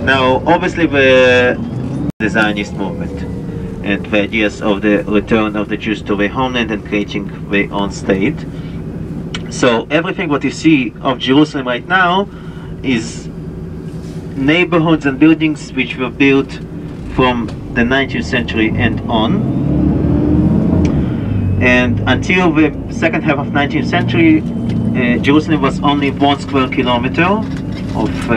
Now, obviously, the Zionist movement and the ideas of the return of the Jews to their homeland and creating their own state. So everything what you see of Jerusalem right now is neighborhoods and buildings which were built from the 19th century and on. And until the second half of 19th century, Jerusalem was only 1 square kilometer of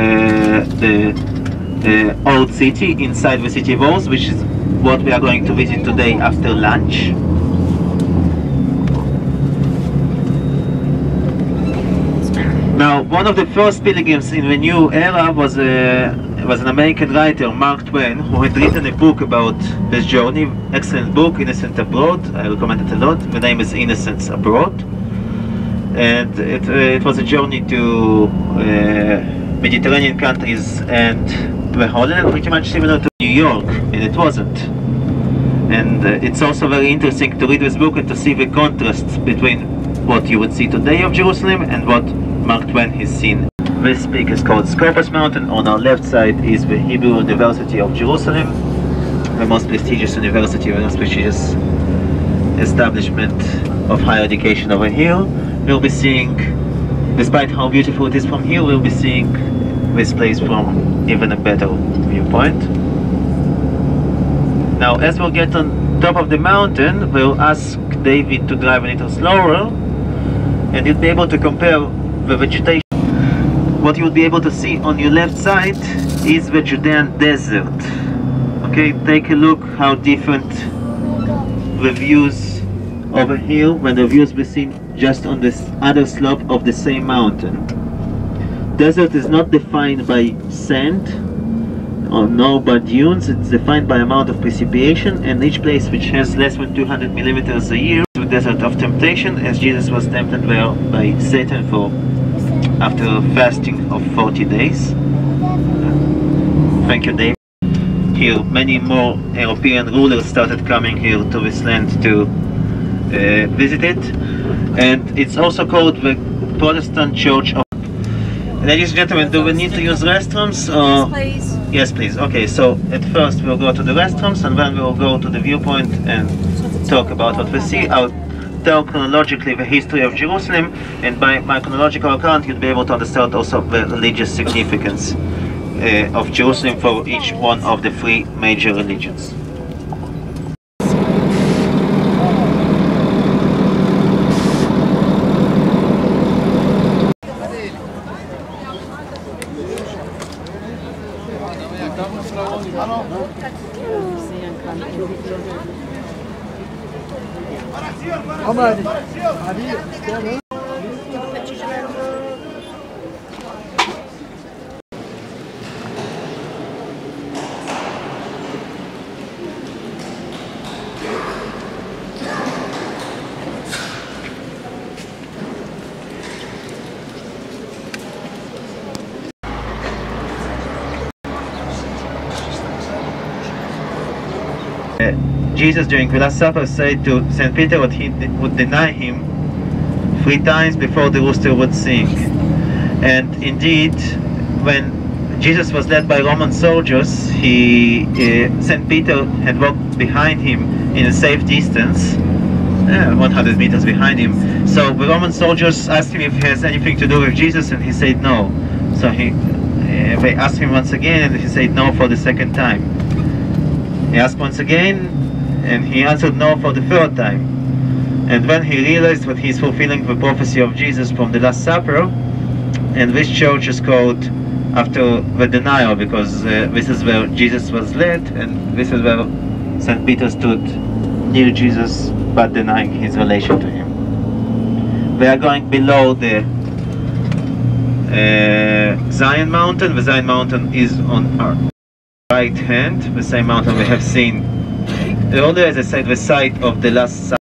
the old city inside the city walls, which is what we are going to visit today after lunch. Now, one of the first pilgrims in the new era was an American writer, Mark Twain, who had written a book about this journey. Excellent book, Innocents Abroad. I recommend it a lot. The name is Innocents Abroad, and it was a journey to Mediterranean countries and the Holland, pretty much similar to New York, and it wasn't. And it's also very interesting to read this book and to see the contrast between what you would see today of Jerusalem and what Mark Twain has seen. This peak is called Scopus Mountain. On our left side is the Hebrew University of Jerusalem, the most prestigious university, the most prestigious establishment of higher education over here. We'll be seeing, despite how beautiful it is from here, we'll be seeing this place from even a better viewpoint. Now, as we'll get on top of the mountain, we'll ask David to drive a little slower, and you'll be able to compare the vegetation. What you'll be able to see on your left side is the Judean desert. Okay, take a look how different the views over here when the views were seen just on this other slope of the same mountain. Desert is not defined by sand or nor by dunes. It's defined by amount of precipitation, and each place which has less than 200 millimeters a year is the desert of temptation, as Jesus was tempted there by Satan after fasting of 40 days. Thank you, Dave. Here, many more European rulers started coming here to this land to visit it, and it's also called the Protestant Church of... Ladies and gentlemen, do we need to use restrooms? Or... Yes, please. Yes, please. Okay, so at first we'll go to the restrooms, and then we'll go to the viewpoint and talk about what we see. I'll tell chronologically the history of Jerusalem, and by my chronological account you'll be able to understand also the religious significance of Jerusalem for each one of the three major religions. Jesus during the Last Supper said to St. Peter that he would deny him 3 times before the rooster would sing. And indeed, when Jesus was led by Roman soldiers, St. Peter had walked behind him in a safe distance, 100 meters behind him. So the Roman soldiers asked him if he has anything to do with Jesus, and he said no. So they asked him once again, and he said no for the 2nd time. He asked once again, and he answered no for the 3rd time. And when he realized that he's fulfilling the prophecy of Jesus from the Last Supper, and this church is called after the denial, because this is where Jesus was led, and this is where St. Peter stood near Jesus but denying his relation to him. They are going below the Zion Mountain. The Zion Mountain is on our right hand, the same mountain we have seen earlier, as I said, the site of the Last Supper.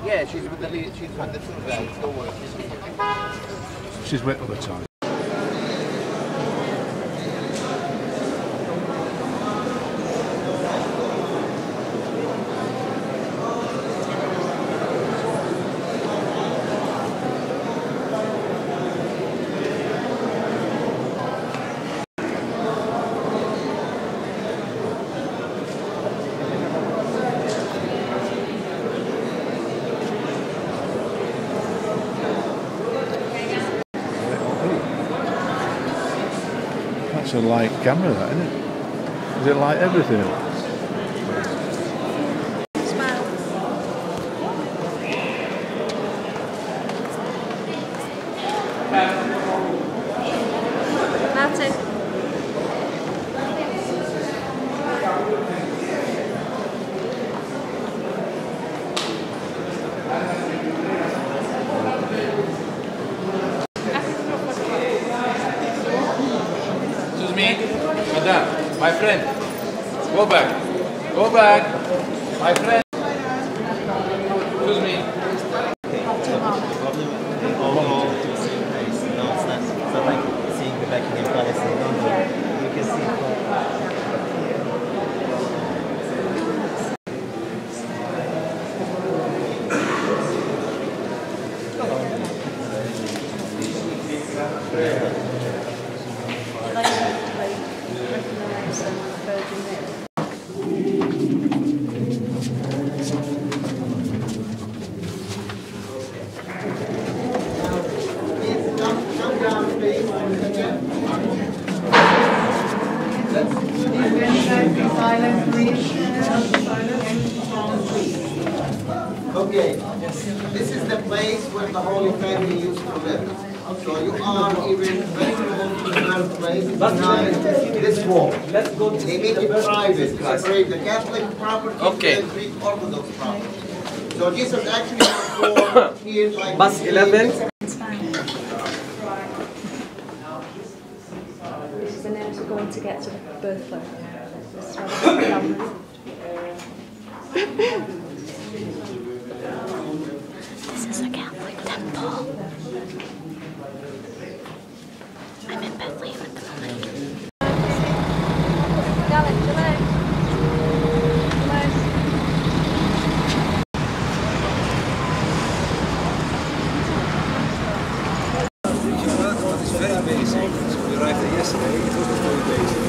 Yeah, she's with the lead, she's with the two guys, don't worry. She's wet all the time. It's a light camera, that, isn't it? Does it light everything up? Smile. Martin. Excuse me, madam, my friend. Go back. Go back. My friend. Excuse me. It's not like seeing the Buckingham Palace in London. You can see Okay, this is the place where the Holy Family used to live. So you are even very close to the birthplace behind this wall. They make it private, separate the Catholic property from the Greek Orthodox property. So Jesus actually was born here like Bus 11. It's fine. This is the nearest we're going to get to the birthplace. This is where the family lived. This is a Catholic temple. I'm in Bethlehem at the moment. Darling, delay. It's very basic. We arrived there yesterday. It was very basic.